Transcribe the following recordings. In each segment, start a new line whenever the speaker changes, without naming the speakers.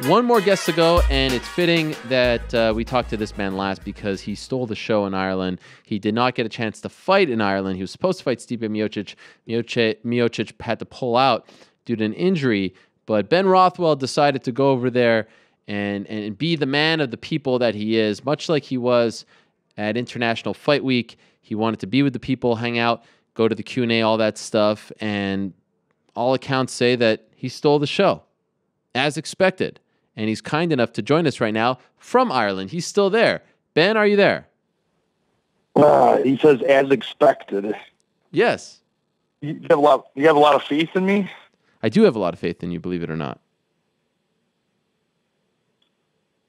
One more guest to go, and it's fitting that we talked to this man last because he stole the show in Ireland. He did not get a chance to fight in Ireland. He was supposed to fight Stipe Miocic. Miocic had to pull out due to an injury, but Ben Rothwell decided to go over there and be the man of the people that he is, much like he was at International Fight Week. He wanted to be with the people, hang out, go to the Q&A, all that stuff, and all accounts say that he stole the show, as expected. And he's kind enough to join us right now from Ireland. He's still there. Ben, are you there?
He says, as expected.
Yes.
You have a lot of faith in me?
I do have a lot of faith in you, believe it or not.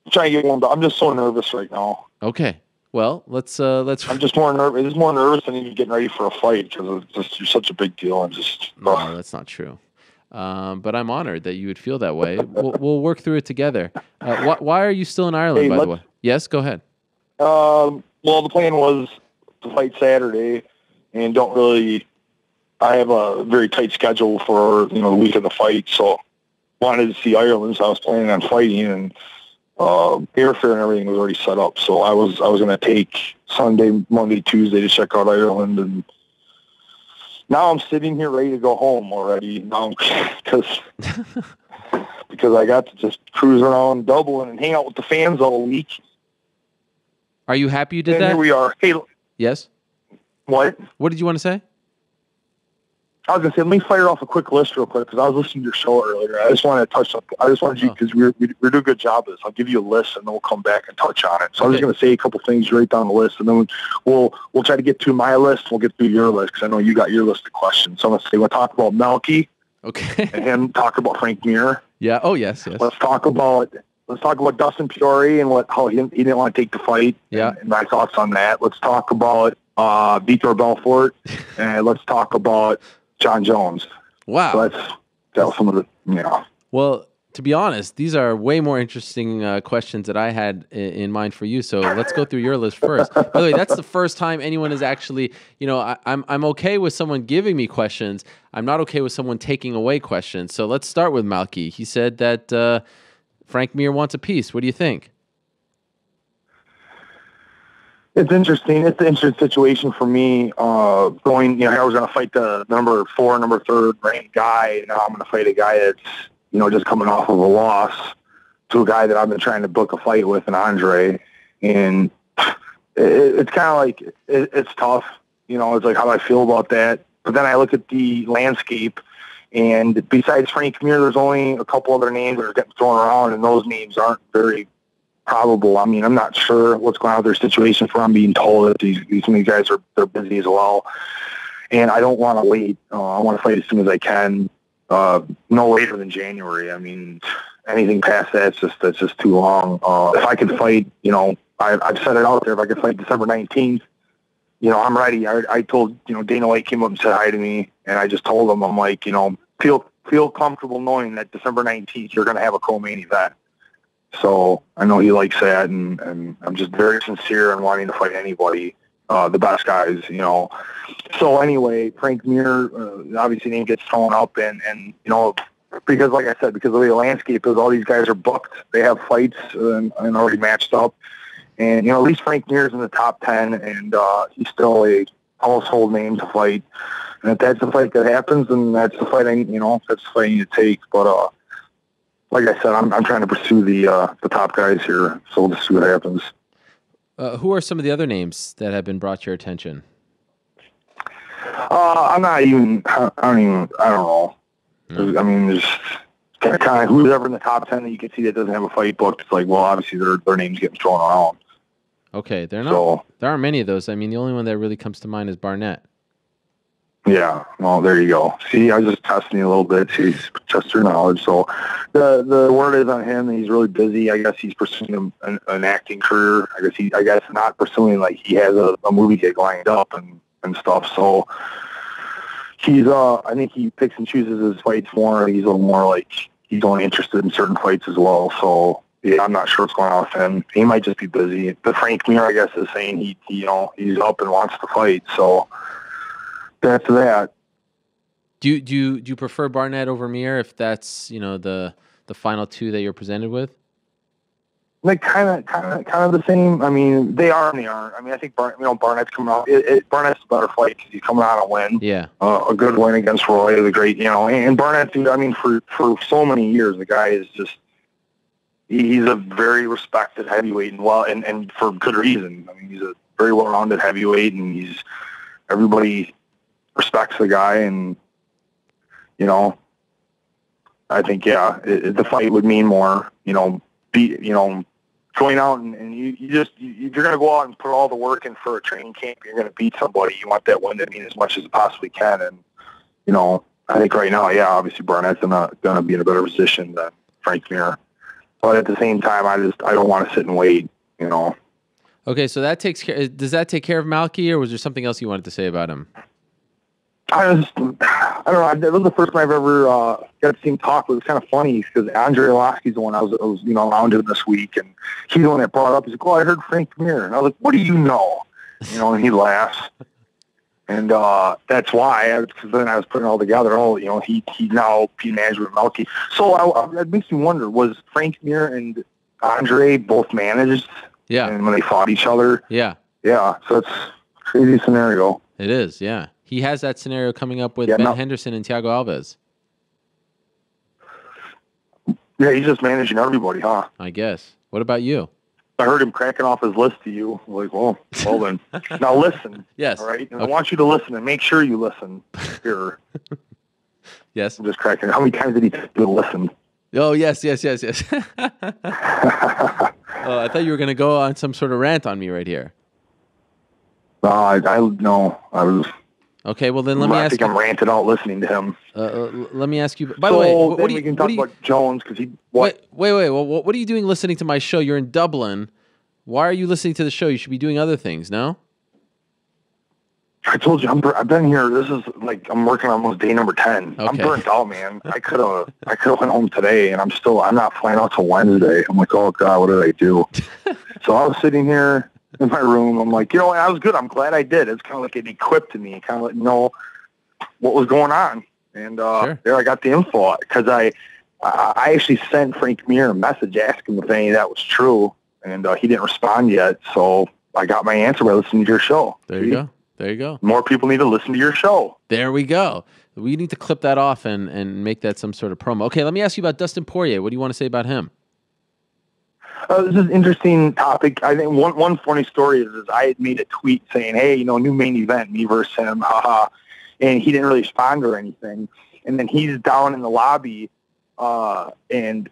I'm trying to get one, but I'm just so nervous right now.
Okay. Well, let's.
I'm just more nervous. It's more nervous than even getting ready for a fight because it's just such a big deal.
No, that's not true. But I'm honored that you would feel that way. We'll work through it together. Why are you still in Ireland, by the way? Yes, go ahead.
Well, the plan was to fight Saturday, and I have a very tight schedule for the week of the fight, so wanted to see Ireland. So I was planning on fighting, and airfare and everything was already set up. So I was going to take Sunday, Monday, Tuesday to check out Ireland, and now I'm sitting here ready to go home already now because I got to just cruise around Dublin and hang out with the fans all week.
Are you happy you did
and
that?
Here we are. Hey,
yes?
What?
What did you want to say?
I was going to say, let me fire off a quick list real quick because I was listening to your show earlier. I just wanted to touch on. I just wanted you because we're doing a good job of this. I'll give you a list and then we'll come back and touch on it. So I was going to say a couple things right down the list, and then we'll try to get to my list. We'll get through your list because I know you got your list of questions. So I'm going to say we'll talk about Melky.
Okay.
And him talk about Frank Mir.
Yeah. Oh yes.
Let's talk about Dustin Poirier and how he didn't want to take the fight.
Yeah.
And my thoughts on that. Let's talk about Vitor Belfort, and let's talk about John Jones.
Wow.
So that was some of the,
Well, to be honest, these are way more interesting questions that I had in mind for you. So let's go through your list first. By the way, that's the first time anyone has actually, I'm okay with someone giving me questions. I'm not okay with someone taking away questions. So let's start with Malky. He said that Frank Mir wants a piece. What do you think?
It's interesting. It's an interesting situation for me. I was going to fight the number 4, number 3 ranked guy, and now I'm going to fight a guy that's, just coming off of a loss to a guy that I've been trying to book a fight with, an Andre. And it's kind of like, it's tough. It's like, how do I feel about that? But then I look at the landscape, and besides Frank Mir, there's only a couple other names that are getting thrown around, and those names aren't very probable. I mean, I'm not sure what's going on with their situation. I'm being told that these guys they're busy as well, and I don't want to wait. I want to fight as soon as I can. No later than January. I mean, anything past that's just too long. If I could fight, I've set it out there. If I could fight December 19th, I'm ready. I told Dana White came up and said hi to me, and I just told him I'm like, feel comfortable knowing that December 19th you're going to have a co-main event. So I know he likes that, and I'm just very sincere in wanting to fight anybody, the best guys, So anyway, Frank Mir, obviously name gets thrown up, and because like I said, because of the landscape is all these guys are booked. They have fights and already matched up. And, at least Frank Mir's in the top 10, and he's still a household name to fight. And if that's the fight that happens, then that's the fight that's the fight you take. But like I said, I'm trying to pursue the top guys here, so we'll just see what happens.
Who are some of the other names that have been brought to your attention?
I don't know. No. I mean, there's kind of who's ever in the top 10 that you can see that doesn't have a fight booked. It's like, well, obviously their names getting thrown around.
Okay, there aren't many of those. I mean, the only one that really comes to mind is Barnett.
Yeah, well, there you go. See, I was just testing you a little bit. He's just your knowledge. So the word is on him. He's really busy. I guess he's pursuing an acting career. I guess not pursuing, like he has a movie gig lined up and stuff. So he's I think he picks and chooses his fights more. He's a little more like he's only interested in certain fights as well. So yeah, I'm not sure what's going on with him. He might just be busy. But Frank Mir, I guess, is saying he's up and wants to fight. So that's that.
Do you prefer Barnett over Mir if that's the the final two that you're presented with?
Like kind of the same. I mean, they are and they aren't. I mean, I think Barnett's coming off. Barnett's a better fight because he's coming out on a win.
Yeah,
a good win against Roy, the great, and Barnett, dude. I mean, for so many years, the guy is just he's a very respected heavyweight and for good reason. I mean, he's a very well-rounded heavyweight, and everybody respects the guy, and I think the fight would mean more. Going out and you're going to go out and put all the work in for a training camp. You're going to beat somebody. You want that win to mean as much as it possibly can. And, I think right now, obviously Barnett's going to be in a better position than Frank Mir. But at the same time, I don't want to sit and wait,
Okay, so that does that take care of Malky, or was there something else you wanted to say about him?
I don't know. That was the first time I've ever got to see him talk. It was kind of funny because Andre Arlovski's the one I was around him this week, and he's the one that brought up. He's like, "Oh, I heard Frank Mir," and I was like, "What do you know?" And he laughs, and that's why. Because then I was putting it all together. He's now P manager with Malky. So it makes me wonder: was Frank Mir and Andre both managed?
Yeah.
And when they fought each other.
Yeah.
Yeah. So it's a crazy scenario.
It is. Yeah. He has that scenario coming up with Ben Henderson and Thiago Alves.
Yeah, he's just managing everybody, huh?
I guess. What about you?
I heard him cracking off his list to you. I'm like, well then. Now listen.
Yes.
All right? And I want you to listen and make sure you listen. Here.
Yes.
I'm just cracking. How many times did he do listen?
Oh, yes. Oh, I thought you were going to go on some sort of rant on me right here.
No, I was...
Okay, well then let me ask you.
I think I'm ranting out listening to him.
Let me ask you. By the way,
we can talk about Jones because he. What?
Wait. Well, what are you doing listening to my show? You're in Dublin. Why are you listening to the show? You should be doing other things. No.
I told you I've been here. This is like I'm working on almost day number 10. Okay. I'm burnt out, man. I could have went home today, and I'm not flying out till Wednesday. I'm like, oh God, what did I do? So I was sitting here in my room. I'm like, I was good. I'm glad I did. It's kind of like it equipped me, kind of let me know what was going on. And
sure.
There I got the info because I actually sent Frank Mir a message asking if any of that was true, and he didn't respond yet. So I got my answer by listening to your show.
There you go.
More people need to listen to your show.
There we go. We need to clip that off and make that some sort of promo. Okay, let me ask you about Dustin Poirier. What do you want to say about him?
This is an interesting topic. I think one funny story is I had made a tweet saying, hey, new main event, me versus him, haha. And he didn't really respond or anything. And then he's down in the lobby, and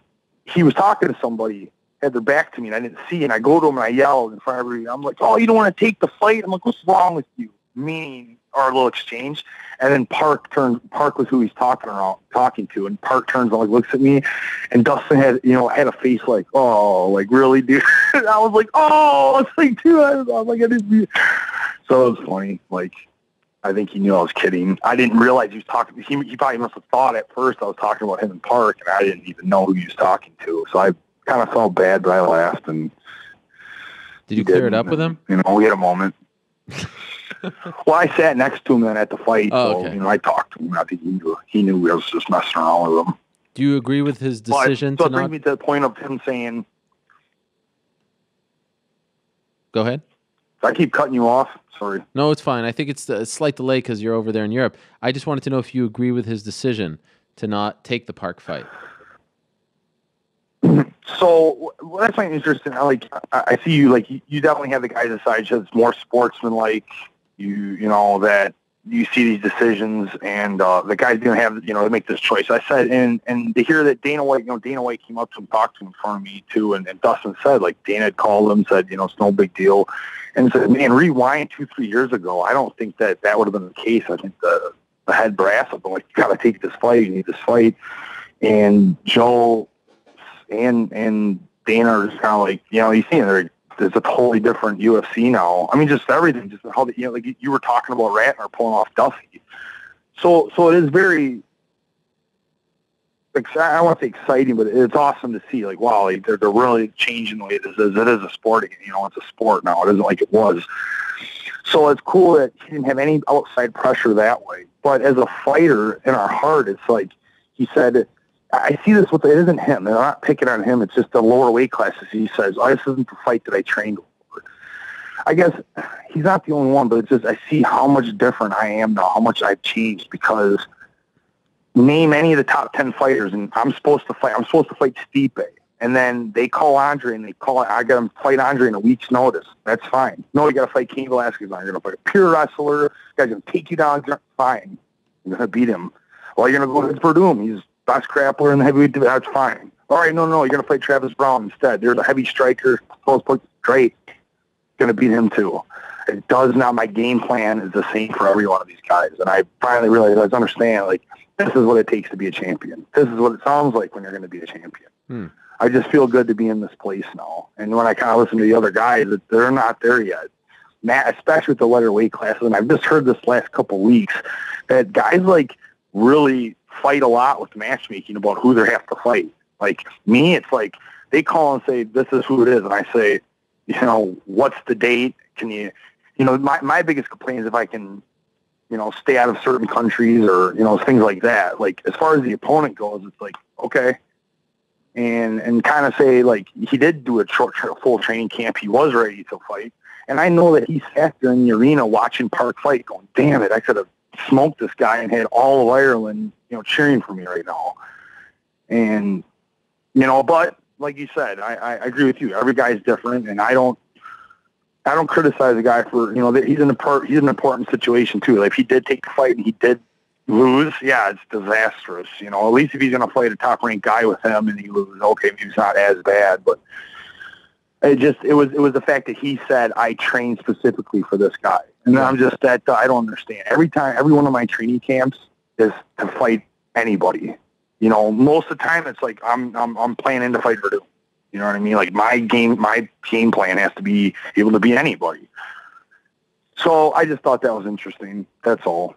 he was talking to somebody, had their back to me, and I didn't see. And I go to him and I yelled in front of everybody. I'm like, oh, you don't want to take the fight? I'm like, what's wrong with you? Meaning our little exchange. And then Park was who he's talking to, and Park turns and looks at me, and Dustin had a face like, oh, like really, dude. And I was like, oh, it's like, dude, I was like, I didn't be. So it was funny. Like, I think he knew I was kidding. I didn't realize he was talking. He probably must have thought at first I was talking about him and Park, and I didn't even know who he was talking to. So I kind of felt bad, but I laughed. And
did you clear it up with him?
We had a moment. Well, I sat next to him then at the fight, so
okay.
I talked to him. I think he knew I was just messing around with him.
Do you agree with his decision
to not? So it brings me to the point of him saying.
Go ahead.
I keep cutting you off. Sorry.
No, it's fine. I think it's a slight delay because you're over there in Europe. I just wanted to know if you agree with his decision to not take the Park fight.
So that's quite interesting. I see you you definitely have the guy decide that's more sportsmanlike. That you see these decisions, and the guy's gonna have to make this choice. I said, and to hear that Dana White came up to him, talked to him in front of me too, and Dustin said Dana had called him, said it's no big deal, and said, man, rewind 2-3 years ago, I don't think that would have been the case. I think the head brass would have been like, you got to take this fight, you need this fight, and Joe and Dana are just kind of you see there's a totally different UFC now. I mean, just everything, just how you were talking about Ratner pulling off Duffy. So it is very, I don't want to say exciting, but it's awesome to see. Wow, they're really changing the way this is. It is a sport again. It's a sport now. It isn't like it was. So it's cool that he didn't have any outside pressure that way. But as a fighter, in our heart, it's like he said, I see this with, it isn't him. And I'm not picking on him. It's just the lower weight classes. He says, oh, this isn't the fight that I trained for. I guess he's not the only one, but it's just, I see how much different I am now, how much I've changed, because name any of the top 10 fighters and I'm supposed to fight Stipe. And then they call Andre and I got him fight Andre in a week's notice. That's fine. No, you got to fight Cain Velasquez. You're going to fight a pure wrestler. Guy's going to take you down. Fine. You're going to beat him. Well, you're going to go against Verdum. He's best grappler in the heavyweight division. That's fine. All right, no, you're going to fight Travis Brown instead. There's a heavy striker. Great. Going to beat him too. It does not. My game plan is the same for every one of these guys. And I finally realized, I understand, like, this is what it takes to be a champion. This is what it sounds like when you're going to be a champion. I just feel good to be in this place now. And when I kind of listen to the other guys, they're not there yet. Matt, especially with the lighter weight classes, and I've just heard this last couple of weeks, that guys like really fight a lot with matchmaking about who they have to fight. Like me, it's like they call and say, this is who it is. And I say, what's the date? Can you, my biggest complaint is if I can, stay out of certain countries or, things like that. Like as far as the opponent goes, it's like, okay. And kind of say, like, he did do a full training camp. He was ready to fight. And I know that he sat there in the arena watching Park fight going, damn it, I could have smoked this guy and had all of Ireland, cheering for me right now. And, but like you said, I agree with you. Every guy's different, and I don't criticize a guy for, he's in an important situation too. Like if he did take the fight and he did lose, yeah, it's disastrous. At least if he's going to fight a top-ranked guy with him and he loses, okay, maybe it's not as bad. But it was the fact that he said, I trained specifically for this guy. And I'm just that, I don't understand. Every one of my training camps is to fight anybody. Most of the time it's like I'm planning to fight Verdum. You know what I mean? Like my game plan has to be able to beat anybody. So I just thought that was interesting. That's all.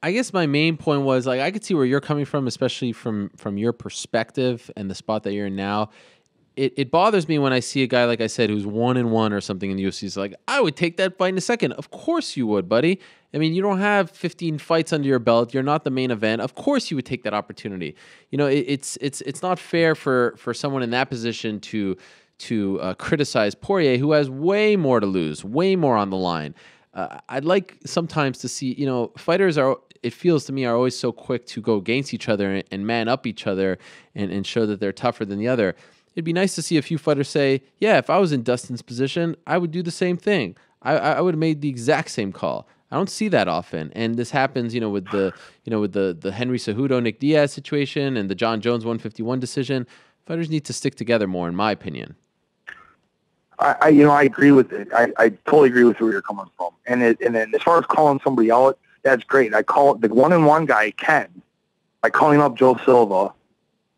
I guess my main point was, like, I could see where you're coming from, especially from your perspective and the spot that you're in now. It bothers me when I see a guy, like I said, who's 1-1 or something in the UFC. It's like, I would take that fight in a second. Of course you would, buddy. I mean, you don't have 15 fights under your belt. You're not the main event. Of course you would take that opportunity. It's not fair for someone in that position to criticize Poirier, who has way more to lose, way more on the line. I'd like sometimes to see, fighters it feels to me, are always so quick to go against each other and man up each other and show that they're tougher than the other. It'd be nice to see a few fighters say, yeah, if I was in Dustin's position, I would do the same thing. I would have made the exact same call. I don't see that often. And this happens, with the Henry Cejudo, Nick Diaz situation and the John Jones 151 decision. Fighters need to stick together more, in my opinion.
I agree with it. I totally agree with where you're coming from. And then as far as calling somebody out, that's great. I call it the 1-1 guy, Ken. I call him up Joe Silva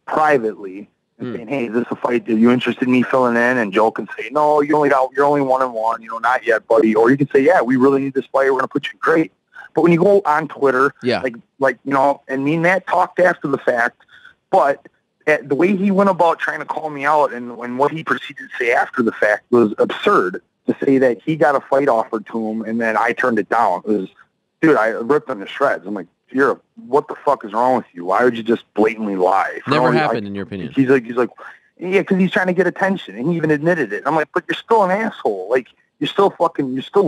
privately and saying, hey, is this a fight? Are you interested in me filling in? And Joe can say, no, you're only 1-1, not yet, buddy. Or you can say, yeah, we really need this fight. We're going to put you great. But when you go on Twitter, and me and Matt talked after the fact, but the way he went about trying to call me out and what he proceeded to say after the fact was absurd. To say that he got a fight offered to him and then I turned it down. It was, dude, I ripped him to shreds. I'm like, what the fuck is wrong with you? Why would you just blatantly lie?
Never happened, in your opinion.
He's like, yeah, because he's trying to get attention, and he even admitted it. I'm like, but you're still an asshole. Like, you're still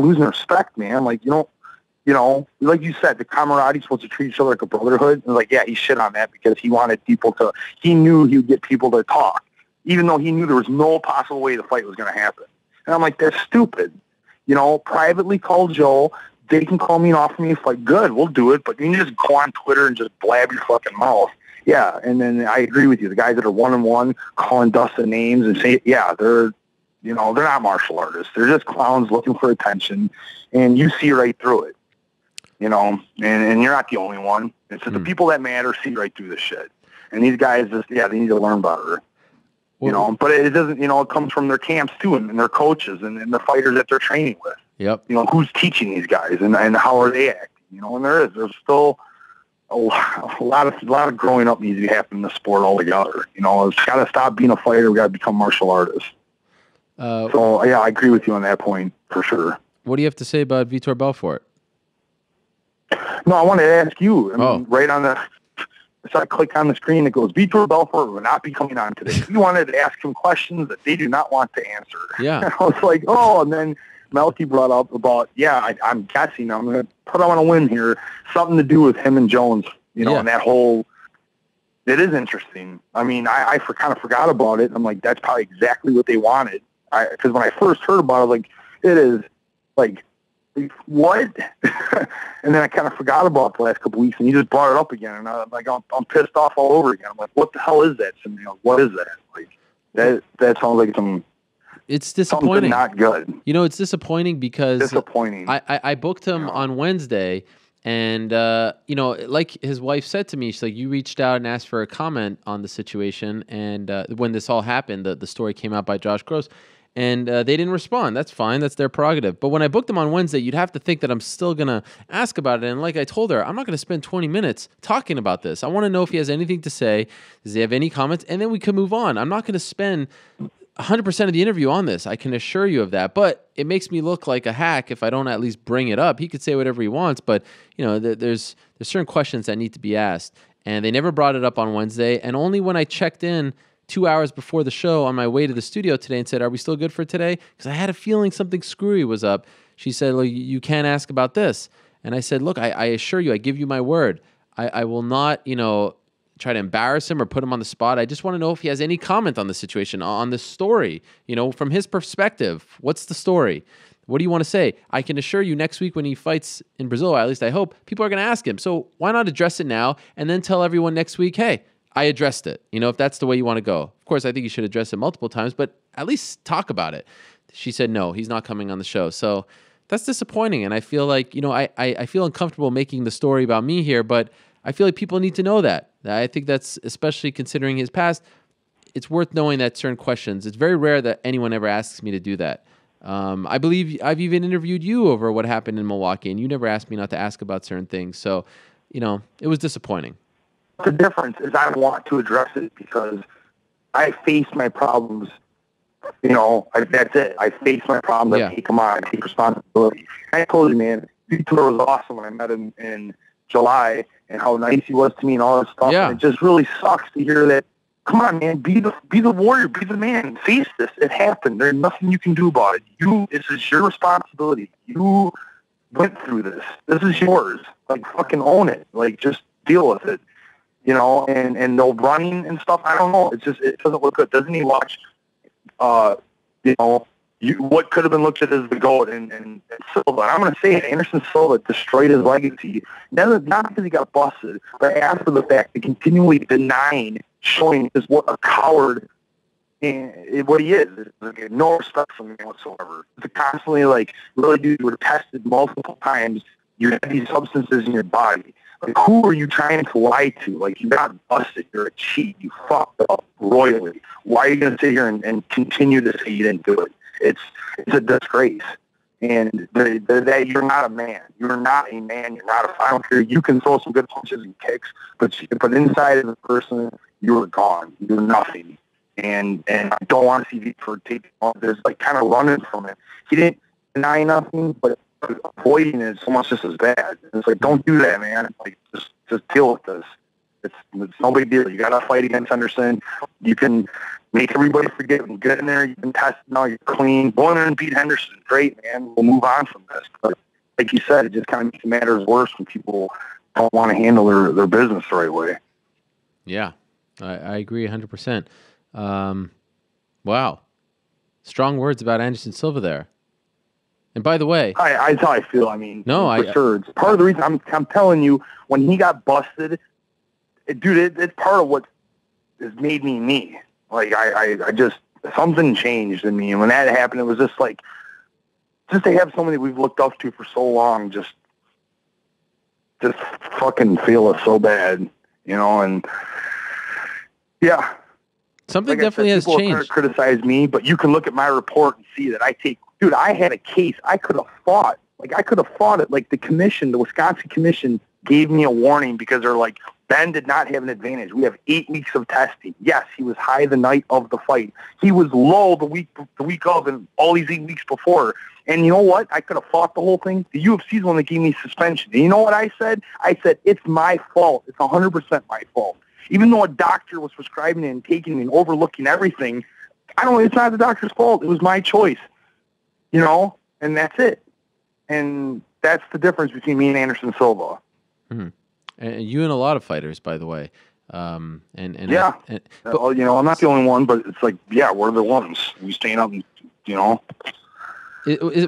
losing respect, man. Like, like you said, the camaraderie supposed to treat each other like a brotherhood. And like, yeah, he shit on that because he knew he would get people to talk, even though he knew there was no possible way the fight was going to happen. And I'm like, that's stupid. Privately call Joe. They can call me and offer me a fight. Good, we'll do it. But you can just go on Twitter and just blab your fucking mouth. Yeah, and then I agree with you. The guys that are 1-1 calling Dustin names and say, yeah, they're not martial artists. They're just clowns looking for attention, and you see right through it. And you're not the only one. It's the people that matter see right through this shit. And these guys they need to learn better. But it doesn't, it comes from their camps too and their coaches and the fighters that they're training with.
Yep.
Who's teaching these guys and how are they acting? And there's still a lot of growing up needs to be happening in the sport altogether. It's got to stop being a fighter. We got to become martial artists. So yeah, I agree with you on that point for sure.
What do you have to say about Vitor Belfort?
No, I wanted to ask you. Right on the. So I click on the screen. It goes, Vitor Belfort will not be coming on today. We wanted to ask him questions that they do not want to answer.
Yeah.
And I was like, oh, and then Melky brought up about, I'm guessing, I'm going to put on a win here, something to do with him and Jones, and that whole, it is interesting. I mean, I kind of forgot about it. I'm like, that's probably exactly what they wanted. Because when I first heard about it, I was like, it is, like, what? And then I kind of forgot about the last couple weeks, and you just brought it up again, and I'm like, I'm pissed off all over again. I'm like, what the hell is that? What is that? Like, that sounds like
it's disappointing.
Something not good.
It's disappointing because I booked him on Wednesday, and like his wife said to me, she's like, you reached out and asked for a comment on the situation, and when this all happened, the story came out by Josh Gross. And they didn't respond. That's fine. That's their prerogative. But when I booked them on Wednesday, you'd have to think that I'm still going to ask about it. And like I told her, I'm not going to spend 20 minutes talking about this. I want to know if he has anything to say. Does he have any comments? And then we can move on. I'm not going to spend 100% of the interview on this. I can assure you of that. But it makes me look like a hack if I don't at least bring it up. He could say whatever he wants, but there's certain questions that need to be asked. And they never brought it up on Wednesday. And only when I checked in 2 hours before the show on my way to the studio today and said, are we still good for today? Because I had a feeling something screwy was up. She said, well, you can't ask about this. And I said, look, I assure you, I give you my word. I will not, try to embarrass him or put him on the spot. I just want to know if he has any comment on the situation, on the story, from his perspective. What's the story? What do you want to say? I can assure you next week when he fights in Brazil, at least I hope, people are going to ask him. So why not address it now and then tell everyone next week, hey, I addressed it, if that's the way you want to go. Of course, I think you should address it multiple times, but at least talk about it. She said, no, he's not coming on the show. So that's disappointing. And I feel like, I feel uncomfortable making the story about me here, but I feel like people need to know that. I think that's, especially considering his past, it's worth knowing that certain questions. It's very rare that anyone ever asks me to do that. I believe I've even interviewed you over what happened in Milwaukee, and you never asked me not to ask about certain things. So, it was disappointing.
The difference is I want to address it because I face my problems. That's it. I face my problems. I take them on. I take responsibility. I told you, man, Vitor was awesome when I met him in July and how nice he was to me and all this stuff.
Yeah.
And it just really sucks to hear that. Come on, man, be the warrior, be the man. Face this. It happened. There's nothing you can do about it. This is your responsibility. You went through this. This is yours. Like, fucking own it. Like, just deal with it. And no running and stuff. I don't know. It doesn't look good. Doesn't he watch, what could have been looked at as the GOAT and Silva. I'm going to say it. Anderson Silva destroyed his legacy. Not because he got busted, but after the fact, continually denying, showing just what a coward and what he is. Like, no respect for me whatsoever. To constantly, really, dude, you were tested multiple times. You had these substances in your body. Like, who are you trying to lie to? Like, you got busted. You're a cheat. You fucked up royally. Why are you going to sit here and continue to say you didn't do it? It's a disgrace. And that you're not a man. You're not a man. You're not a, I don't care. You can throw some good punches and kicks, but inside of the person, you're gone. You're nothing. And I don't want to see Vitor take off this, kind of running from it. He didn't deny nothing, but avoiding it is almost just as bad. It's like, don't do that, man. Like, just deal with this. It's no big deal. You got to fight against Anderson. You can make everybody forget. You get in there. You've been tested now. You're clean. Go in there and beat Henderson. Great, man. We'll move on from this. But like you said, it just kind of makes matters worse when people don't want to handle their business the right way.
Yeah, I agree 100%. Wow. Strong words about Anderson Silva there. And by the way,
that's how I feel. I mean,
no,
for sure. It's part of the reason I'm telling you, when he got busted, it's part of what has made me me. Like, I just, something changed in me. And when that happened, it was just to have somebody we've looked up to for so long, just fucking feel it so bad, and yeah.
Something definitely has changed.
People criticize me, but you can look at my report and see that I had a case. I could have fought. Like, I could have fought it. Like, the Wisconsin commission gave me a warning because they're like, Ben did not have an advantage. We have 8 weeks of testing. Yes, he was high the night of the fight. He was low the week of and all these 8 weeks before. And you know what? I could have fought the whole thing. The UFC's the one that gave me suspension. And you know what I said? I said, it's my fault. It's 100% my fault. Even though a doctor was prescribing it and taking it and overlooking everything, it's not the doctor's fault. It was my choice, and that's it. And that's the difference between me and Anderson Silva.
Mm-hmm. And you and a lot of fighters, by the way.
Yeah. I'm not the only one, but it's like, yeah, we're the ones. We stand up and,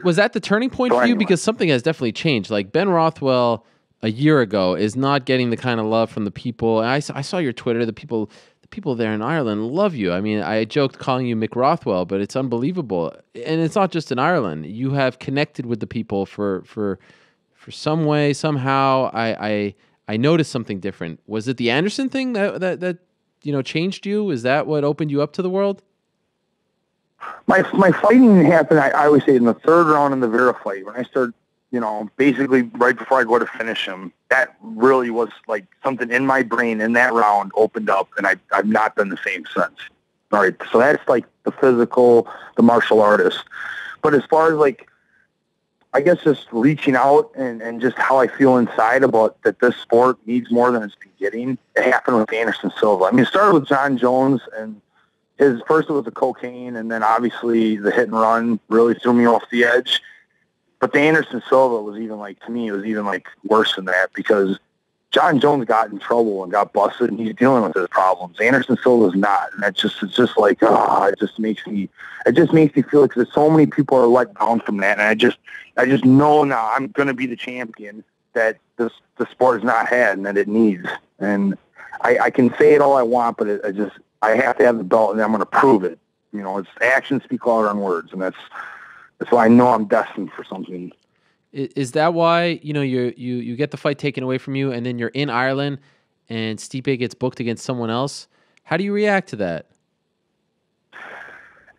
Was that the turning point for you? Because something has definitely changed. Like Ben Rothwell a year ago is not getting the kind of love from the people. And I saw your Twitter. The people there in Ireland love you. I mean, I joked calling you Mick Rothwell, but it's unbelievable. And it's not just in Ireland. You have connected with the people for some way, somehow. I noticed something different. Was it the Anderson thing that changed you? Is that what opened you up to the world?
My fighting happened, I always say, in the third round in the Vera fight. When I started, basically right before I go to finish him, that really was like something in my brain in that round opened up, and I've not been the same since. All right, so that's like the physical, the martial artist. But as far as like, I guess just reaching out and just how I feel inside about that this sport needs more than it's been getting, it happened with Anderson Silva. I mean, it started with John Jones, and first it was the cocaine, and then obviously the hit and run really threw me off the edge. But the Anderson Silva was even like, to me, it was even like worse than that, because John Jones got in trouble and got busted, and he's dealing with his problems. Anderson Silva's not, and it's just like, it just makes me feel like there's so many people are let down from that, and I just know now I'm going to be the champion that the sport has not had and that it needs. And I can say it all I want, but I have to have the belt, and I'm going to prove it. It's actions speak louder than words, and that's why I know I'm destined for something.
Is that why you get the fight taken away from you, and then you're in Ireland, and Stipe gets booked against someone else? How do you react to that?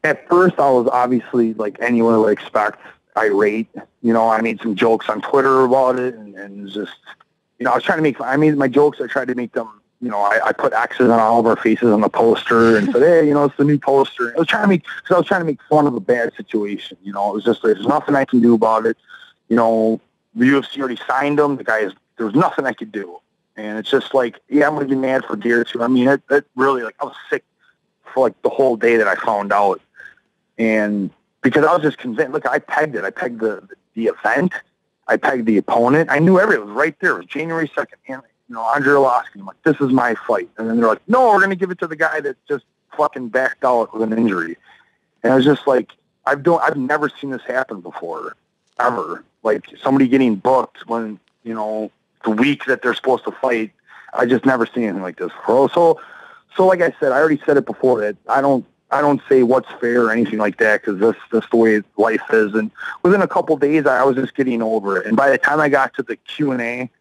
At first, I was obviously, like anyone would expect, irate. I made some jokes on Twitter about it, and just, I was trying to make my jokes. I tried to make them. I put X's on all of our faces on the poster and said, hey, it's the new poster. I was trying to make fun of a bad situation. It was just, there's nothing I can do about it. The UFC already signed him. There was nothing I could do. And it's just like, yeah, I'm going to be mad for a day or two. I mean, it really, like, I was sick for like the whole day that I found out. And because I was just convinced, look, I pegged it. I pegged the event. I pegged the opponent. I knew everything. It was right there. It was January 2nd. And, Andre Arlovski. I'm like, this is my fight. And then they're like, no, we're going to give it to the guy that just fucking backed out with an injury. And I was just like, I've never seen this happen before, ever. Like, somebody getting booked when, the week that they're supposed to fight. I just never seen anything like this before. So like I said, I already said it before, that I don't say what's fair or anything like that, because that's the way life is. And within a couple of days, I was just getting over it. And by the time I got to the Q&A,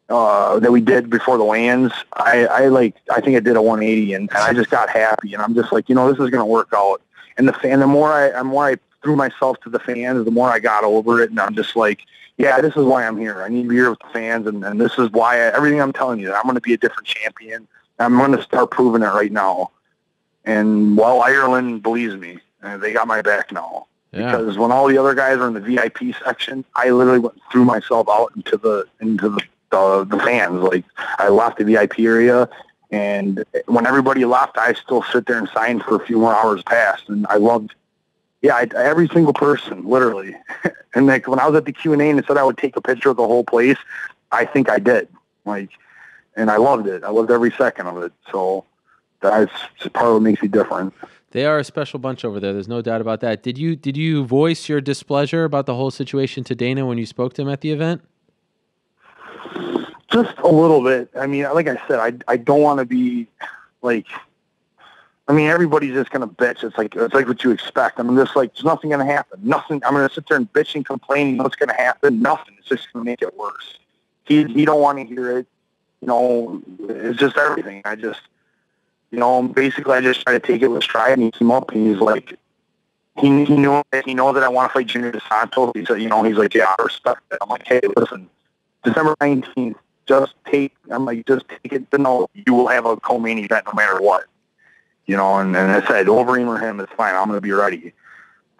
that we did before the weigh-ins, I think I did a 180, and I just got happy, and I'm just like, this is going to work out. And the more I threw myself to the fans, the more I got over it, and I'm just like, yeah, this is why I'm here. I need to be here with the fans, and this is why everything I'm telling you, that I'm going to be a different champion. I'm going to start proving it right now. And Ireland believes me, and they got my back now. Yeah. Because when all the other guys are in the VIP section, I literally threw myself out into the fans. Like, I left the VIP area, and when everybody left, I still sit there and sign for a few more hours past. And I loved, every single person, literally. And like, when I was at the Q&A and it said I would take a picture of the whole place, I think I did. Like, and I loved it. I loved every second of it. So that's part of what makes me different.
They are a special bunch over there. There's no doubt about that. Did you voice your displeasure about the whole situation to Dana when you spoke to him at the event?
Just a little bit. I mean, like I said, I don't want to be like, I mean, everybody's just going to bitch. It's like what you expect. I mean, just like, there's nothing going to happen. Nothing. I'm going to sit there and bitch and complain. What's going to happen? Nothing. It's just going to make it worse. He don't want to hear it. It's just everything. I just, basically I just try to take it with stride, and he came up and he's like, he knows that I want to fight Junior DeSanto. He said, he's like, yeah, I respect it. I'm like, hey, listen, December 19th, just take it to know you will have a co-main event no matter what. You know, and I said, Overeem or him, it's fine. I'm going to be ready.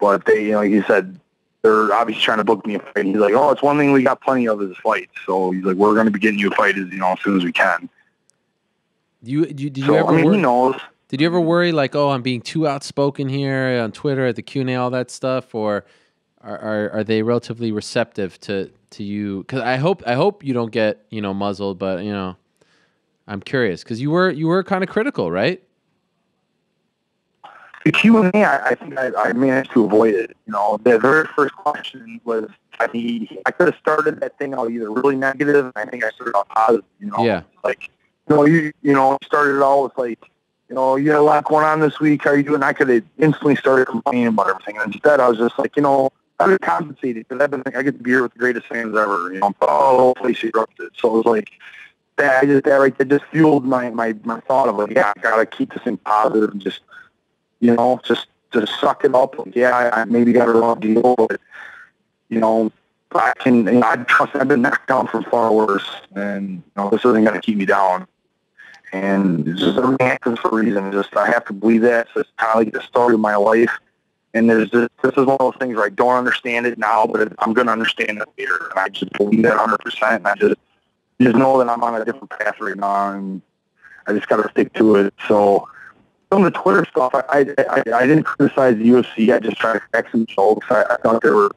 But they, you know, like you said, they're obviously trying to book me a fight. He's like, oh, it's one thing we got plenty of is fights. So he's like, we're going to be getting you a fight as soon as we can.
Did you ever?
I mean, he knows.
Did you ever worry like, oh, I'm being too outspoken here on Twitter at the Q&A, all that stuff, or are they relatively receptive to you? Because I hope you don't get muzzled, but I'm curious because you were kind of critical, right?
The Q&A, I think I managed to avoid it. The very first question was, I could have started that thing out either really negative, and I think I started out positive.
Yeah.
Like, you started it all with like, you had a lot going on this week. How are you doing? I could have instantly started complaining about everything. And instead, I was just like, I was compensated because I get to be here with the greatest fans ever. The whole place erupted. So it was like that. That just fueled my thought of like, yeah, I gotta keep this thing positive and just suck it up. Like, yeah, I maybe got a wrong deal, but I can. I trust. I've been knocked down from far worse, and this isn't gonna keep me down. And it's just everything happens for a reason. I have to believe that. So it's kind of like the story of my life. And this is one of those things where I don't understand it now, but I'm going to understand it later. And I just believe that 100%. And I just know that I'm on a different path right now, and I just got to stick to it. So some of the Twitter stuff, I didn't criticize the UFC. I just tried to crack some jokes. I thought they were,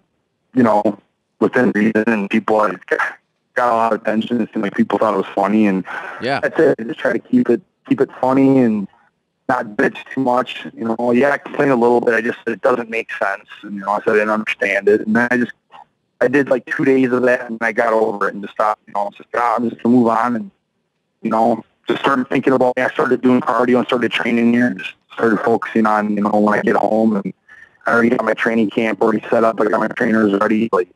within reason, and people got a lot of attention. It seemed like people thought it was funny, and that's it. I just try to keep it funny and not bitch too much. I complain a little bit. I just said it doesn't make sense, and I said I didn't understand it, and then I did like 2 days of that, and I got over it and just stopped. I'm just gonna move on, and just started thinking about. I started doing cardio and started training here, and just started focusing on when I get home, and I already got my training camp already set up. I got my trainers ready. Like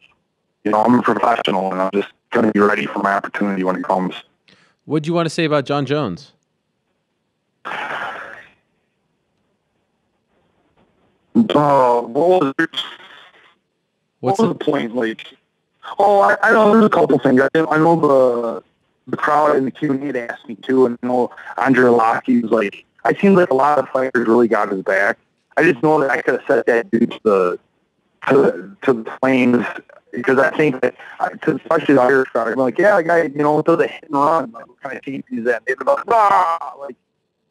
I'm a professional, and I'm just going to be ready for my opportunity when it comes.
What do you want to say about John Jones?
What was the point? Like, I know there's a couple things. I know the crowd in the Q&A asked me too, and Andre Arlovski was like, I seemed like a lot of fighters really got his back. I just know that I could have set that dude to the flames. Because I think that, especially the Irish crowd, I'm like, yeah, the guy, does a hit and run. Like, what kind of team is that? They're like, like,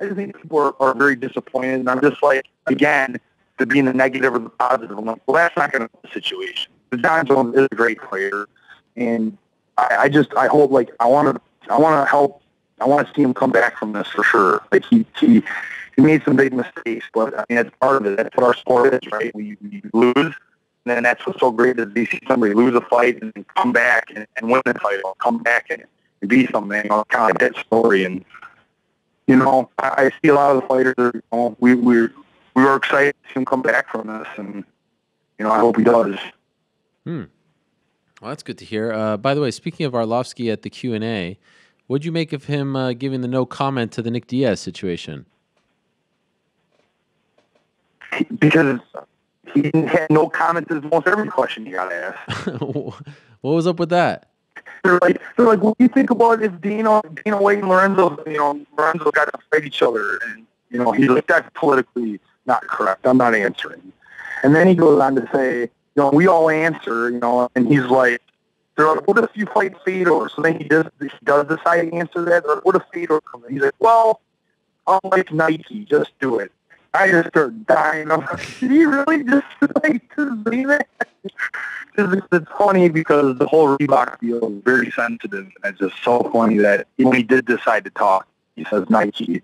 I just think people are very disappointed. And I'm just like, again, to be in the negative or the positive, I'm like, well, that's not going to be the situation. But John Jones is a great player. And I hope, like, I want to help. I want to see him come back from this for sure. Like, he made some big mistakes, but, I mean, that's part of it. That's what our sport is, right? We lose. And then that's what's so great is you see somebody lose a fight and come back and win the fight, or come back and be something, kind of like that story. And I see a lot of the fighters. We were excited to see him come back from this, and I hope he does.
Well, that's good to hear. By the way, speaking of Arlovski at the Q&A, what'd you make of him giving the no comment to the Nick Diaz situation?
Because he had no comment to almost every question he got asked.
What was up with that?
They're like, what do you think about if Dino White and Lorenzo got to fight each other? And, he's like, that's politically not correct. I'm not answering. And then he goes on to say, we all answer, and he's like, they're like, what if you fight Fedor? So then he does decide to answer that. Or what if Fedor comes in? He's like, well, I'm like Nike, just do it. I just started dying. I'm like, did he really just say that? It's funny because the whole Reebok deal is very sensitive. And it's just so funny that when he did decide to talk, he says Nike.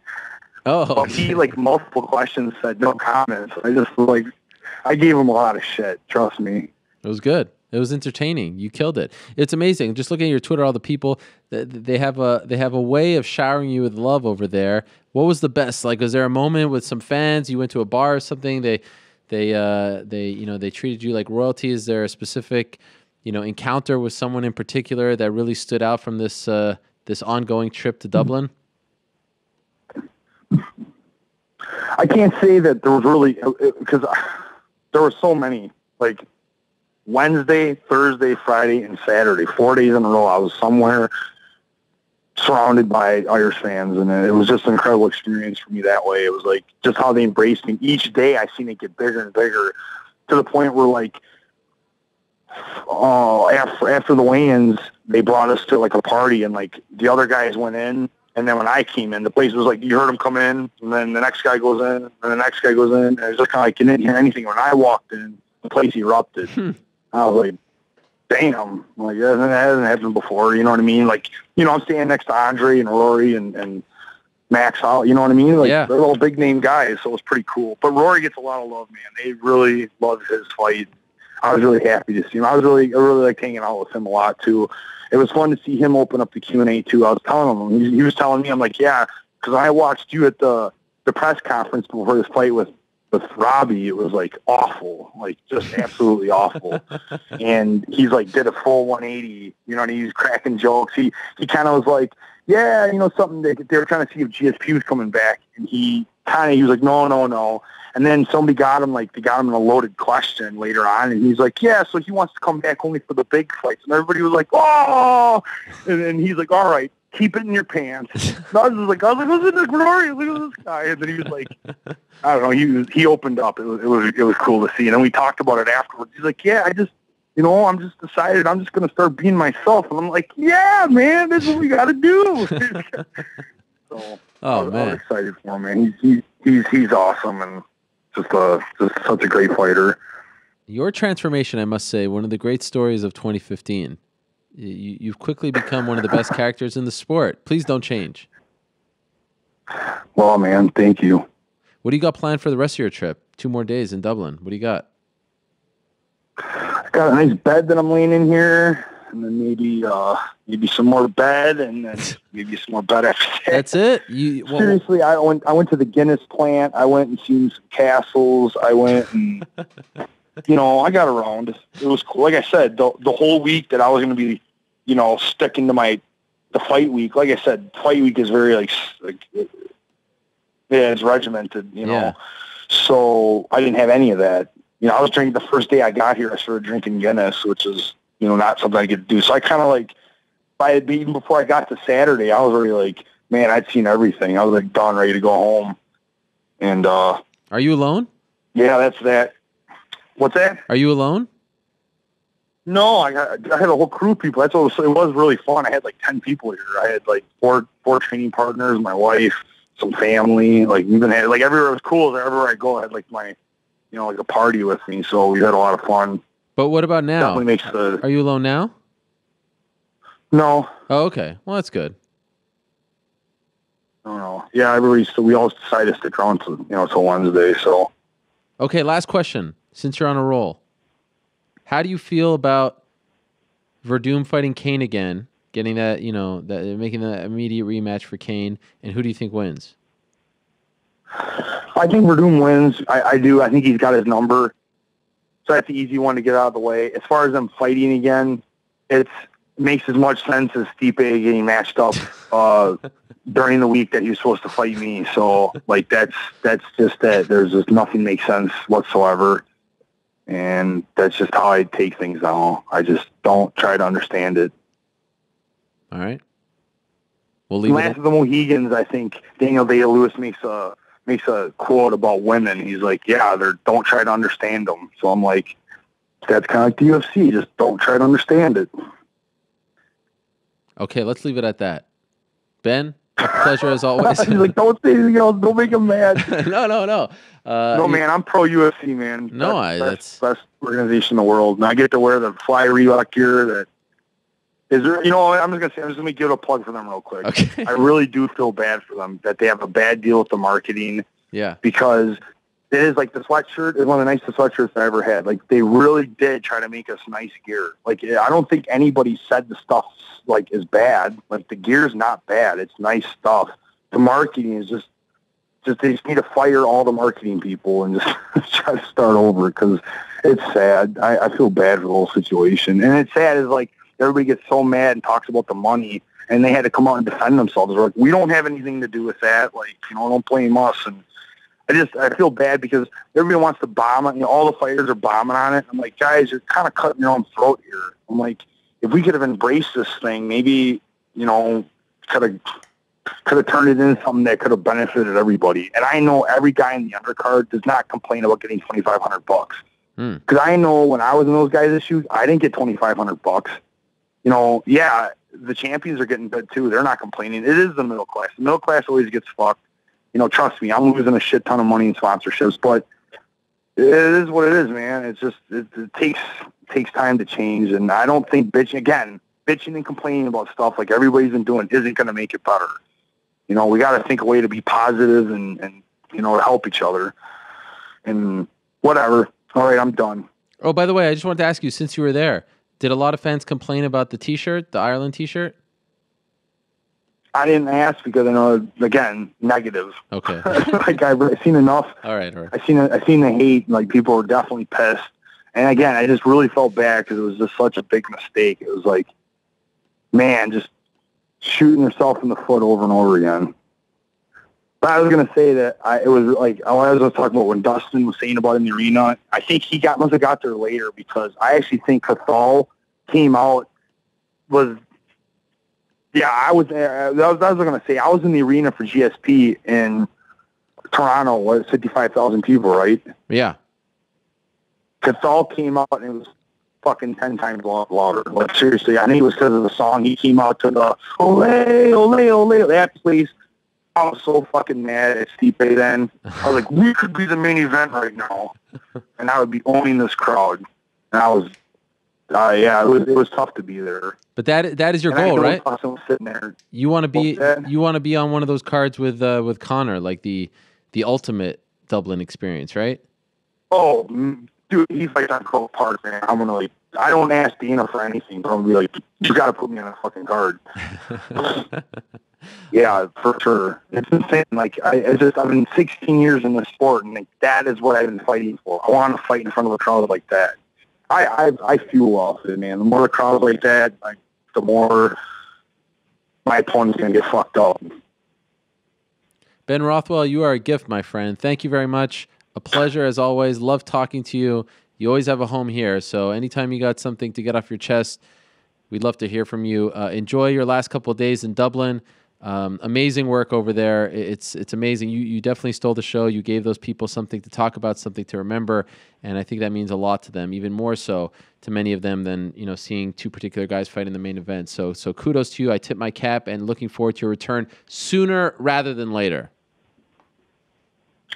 Oh.
But he, multiple questions, said no comments. I gave him a lot of shit. Trust me.
It was good. It was entertaining. You killed it. It's amazing. Just looking at your Twitter, all the people, they have a way of showering you with love over there. What was the best? Like, was there a moment with some fans? You went to a bar or something? They treated you like royalty. Is there a specific, encounter with someone in particular that really stood out from this ongoing trip to Dublin?
I can't say that there was really, because there were so many. Like, Wednesday, Thursday, Friday, and Saturday, 4 days in a row, I was somewhere. surrounded by Irish fans, and it was just an incredible experience for me that way. It was like just how they embraced me. Each day I seen it get bigger and bigger to the point where like after the weigh-ins, they brought us to like a party, and like the other guys went in, and then when I came in, the place was like you heard them come in, and then the next guy goes in, and the next guy goes in, and it was just kind of like you didn't hear anything. When I walked in, the place erupted. I was like, damn, like that hasn't happened before. You know what I mean? Like, you know, I'm standing next to Andre and Rory and Max Hall. You know what I mean? Like they're all big name guys, so it was pretty cool. But Rory gets a lot of love, man. They really love his fight. I was really happy to see him. I really liked hanging out with him a lot too. It was fun to see him open up the Q&A too. I was telling him, he was telling me, I'm like, yeah, because I watched you at the press conference before this fight with Robbie. It was like awful, like just absolutely awful. And he's like did a full 180, you know, and he was cracking jokes. He kind of was like, yeah, you know, something they were trying to see if GSP was coming back, and he was like, no. And then somebody got him in a loaded question later on, and he's like, yeah, so he wants to come back only for the big fights. And everybody was like, oh, and then he's like, all right, keep it in your pants. And I was like, listen to Rory, look at this guy. And then he was like, I don't know, he opened up. It was cool to see. And then we talked about it afterwards. He's like, yeah, I'm just decided I'm just going to start being myself. And I'm like, yeah, man, this is what we got to do. So I was excited for him, man. He's awesome and just such a great fighter.
Your transformation, I must say, one of the great stories of 2015. You've quickly become one of the best characters in the sport. Please don't change.
Well, man, thank you.
What do you got planned for the rest of your trip? 2 more days in Dublin. What do you got?
I got a nice bed that I'm laying in here, and then maybe some more bed, and then maybe some more bed after that.
That's it?
Seriously, I went to the Guinness plant. I went and seen some castles. I went and, you know, I got around. It was cool. Like I said, the whole week that I was going to be, you know, sticking to the fight week. Like I said, fight week is very like it's regimented, you know.
Yeah.
So I didn't have any of that. You know, I was drinking the first day I got here. I started drinking Guinness, which is, you know, not something I get to do. So I kind of like, even before I got to Saturday, I was already like, man, I'd seen everything. I was like done, ready to go home. And
are you alone?
Yeah, that's that. What's that?
Are you alone?
No, I had a whole crew of people. It was really fun. I had like 10 people here. I had like four training partners, my wife, some family. Like even had like everywhere was cool. Everywhere I go, I had like my, you know, like a party with me. So we had a lot of fun.
But what about now?
Definitely makes the.
Are you alone now?
No.
Oh, okay. Well, that's good.
I don't know. Yeah, we all decided to stick around till Wednesday. So.
Okay, last question. Since you're on a roll, how do you feel about Verdum fighting Kane again, getting that, you know, making the immediate rematch for Kane, and who do you think wins?
I think Verdum wins. I do. I think he's got his number. So that's the easy one to get out of the way. As far as them fighting again, it makes as much sense as Stipe getting matched up during the week that he was supposed to fight me. So, like, that's just that. There's just nothing makes sense whatsoever. And that's just how I take things now. I just don't try to understand it.
All right. We'll leave
Last of the Mohegans, I think Daniel Day-Lewis makes a quote about women. He's like, yeah, don't try to understand them. So I'm like, that's kind of like the UFC. Just don't try to understand it.
Okay, let's leave it at that. Ben, a pleasure as always.
He's like, don't say anything else. Don't make him mad.
No.
No, man, I'm pro UFC, man.
No,
that's best organization in the world. And I get to wear the Fly Reebok gear that is there. You know, I'm just gonna give it a plug for them real quick.
Okay.
I really do feel bad for them that they have a bad deal with the marketing.
Yeah.
Because it is like the sweatshirt is one of the nicest sweatshirts I ever had. Like they really did try to make us nice gear. Like I don't think anybody said the stuff like is bad. Like the gear's not bad. It's nice stuff. The marketing is just they just need to fire all the marketing people and just try to start over because it's sad. I feel bad for the whole situation. And it's sad is like everybody gets so mad and talks about the money and they had to come out and defend themselves. They're like, we don't have anything to do with that. Like, you know, don't blame us. And I feel bad because everybody wants to bomb it. You know, all the fighters are bombing on it. I'm like, guys, you're kind of cutting your own throat here. I'm like, if we could have embraced this thing, maybe, you know, could have turned it into something that could have benefited everybody. And I know every guy in the undercard does not complain about getting $2,500. Because I know when I was in those guys' shoes, I didn't get $2,500. You know, yeah, the champions are getting good too. They're not complaining. It is the middle class. The middle class always gets fucked. You know, trust me, I'm losing a shit ton of money in sponsorships, but it is what it is, man. It's just it takes time to change, and I don't think bitching and complaining about stuff like everybody's been doing isn't going to make it better. You know, we got to think a way to be positive and you know, to help each other and whatever. All right, I'm done.
Oh, by the way, I just wanted to ask you, since you were there, did a lot of fans complain about the T-shirt, the Ireland T-shirt?
I didn't ask because I know, again, negative.
Okay.
Like I've seen enough.
All right.
I seen the hate. Like people were definitely pissed. And again, I just really felt bad because it was just such a big mistake. It was like, man, just shooting yourself in the foot over and over again. But I was gonna say that it was like I was talking about when Dustin was saying about it in the arena. I think he must have got there later because I actually think Cathal came out was. Yeah, I was there. I was going to say, I was in the arena for GSP in Toronto, was 55,000 people, right?
Yeah.
Cathal came out and it was fucking 10 times louder. Like, seriously, I think it was because of the song. He came out to the ole, ole, ole, that place. I was so fucking mad at Stipe then. I was like, we could be the main event right now. And I would be owning this crowd. And I was, yeah, it was tough to be there.
But that is your goal, right?
Sitting there.
You want to be on one of those cards with Connor, like the ultimate Dublin experience, right?
Oh, dude, he fights on Croke Park, man. I'm gonna like. I don't ask Dana for anything, but I'm gonna be like, you got to put me on a fucking card. Yeah, for sure. It's insane. Like I've been 16 years in this sport, and like, that is what I've been fighting for. I want to fight in front of a crowd like that. I fuel off it, man. The more the crowd's like that, like, the more my opponent's going to get fucked up.
Ben Rothwell, you are a gift, my friend. Thank you very much. A pleasure as always. Love talking to you. You always have a home here, so anytime you got something to get off your chest, we'd love to hear from you. Enjoy your last couple of days in Dublin. Amazing work over there. It's amazing. You definitely stole the show. You gave those people something to talk about, something to remember, and I think that means a lot to them, even more so to many of them than, you know, seeing two particular guys fight in the main event. So kudos to you. I tip my cap and looking forward to your return sooner rather than later.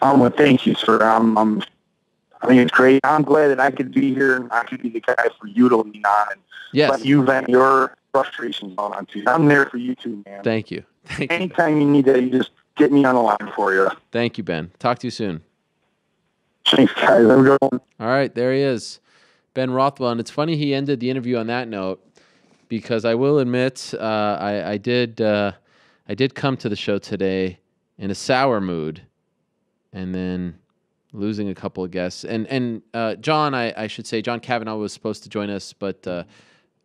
Well, thank you, sir. I think it's great. I'm glad that I could be here and I could be the guy for you to lean on and let you vent your frustrations on too. I'm there for you too, man.
Thank you.
Anytime you need that, you just get me on the line for you.
Thank you, Ben. Talk to you soon.
Thanks, guys. Have a good one.
All right, there he is, Ben Rothwell. And it's funny he ended the interview on that note because I will admit I did come to the show today in a sour mood and then losing a couple of guests. And John, I should say, John Kavanagh was supposed to join us, but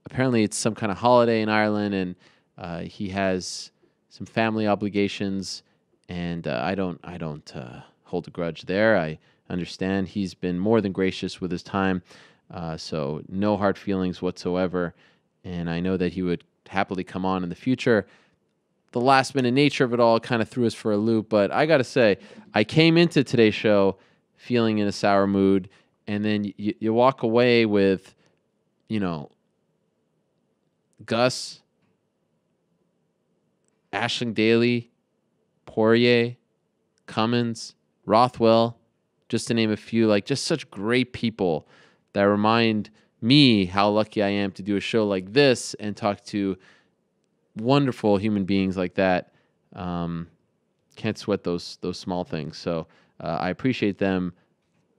apparently it's some kind of holiday in Ireland, and he has some family obligations, and I don't hold a grudge there. I understand he's been more than gracious with his time, so no hard feelings whatsoever, and I know that he would happily come on in the future. The last-minute nature of it all kind of threw us for a loop, but I got to say, I came into today's show feeling in a sour mood, and then you walk away with, you know, Gus, Ashling Daly, Poirier, Cummins, Rothwell, just to name a few, like just such great people that remind me how lucky I am to do a show like this and talk to wonderful human beings like that. Can't sweat those small things. So I appreciate them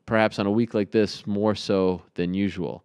perhaps on a week like this more so than usual.